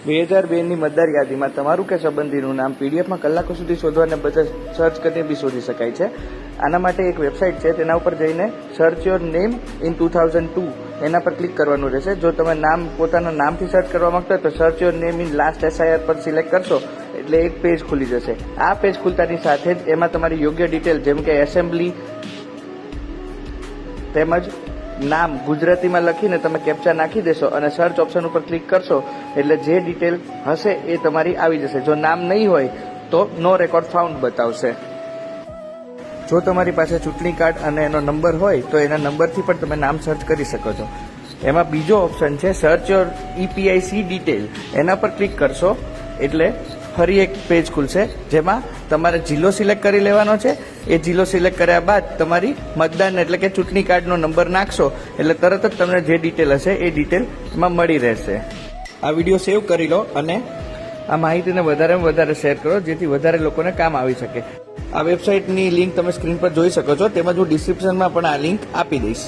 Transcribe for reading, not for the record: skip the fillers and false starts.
2002ની મતદાર યાદીમાં તમારું કે સંબંધીનું નામ પીડીએફમાં કલાકો સુધી શોધવાને બદલે સર્ચ કરીને બી શોધી શકાય છે. આના માટે એક વેબસાઇટ છે, તેના ઉપર જઈને સર્ચ યોર નેમ ઇન 2002 એના પર ક્લિક કરવાનું રહેશે. જો તમે પોતાના નામથી સર્ચ કરવા માંગતા હોય તો search your name in last SIR પર સિલેક્ટ કરશો એટલે એક પેજ ખુલી જશે. આ પેજ ખુલતાની સાથે જ એમાં તમારી યોગ્ય ડિટેલ જેમ કે એસેમ્બલી તેમજ નામ ગુજરાતીમાં લખીને તમે કેપ્ચા નાખી દેશો અને સર્ચ ઓપ્શન ઉપર ક્લિક કરશો એટલે જે ડિટેલ હશે એ તમારી આવી જશે. જો નામ નહીં હોય તો નો રેકોર્ડ ફાઉન્ડ બતાવશે. જો તમારી પાસે ચૂંટણી કાર્ડ અને એનો નંબર હોય તો એના નંબરથી પણ તમે નામ સર્ચ કરી શકો છો. એમાં બીજો ઓપ્શન છે સર્ચ યોર EPIC ડિટેલ. એના પર ક્લિક કરશો એટલે ફરી એક પેજ ખુલશે જેમાં તમારે જિલ્લો સિલેક્ટ કરી લેવાનો છે. એ જિલ્લો સિલેક્ટ કર્યા બાદ તમારી મતદાન એટલે કે ચૂંટણી કાર્ડનો નંબર નાખશો એટલે તરત જ તમને જે ડિટેલ હશે એ ડિટેલ એમાં મળી રહેશે. આ વિડીયો સેવ કરી લો અને આ માહિતીને વધારેમાં વધારે શેર કરો જેથી વધારે લોકોને કામ આવી શકે. આ વેબસાઇટની લિંક તમે સ્ક્રીન પર જોઈ શકો છો, તેમજ હું ડિસ્ક્રિપ્શનમાં પણ આ લિંક આપી દઈશ.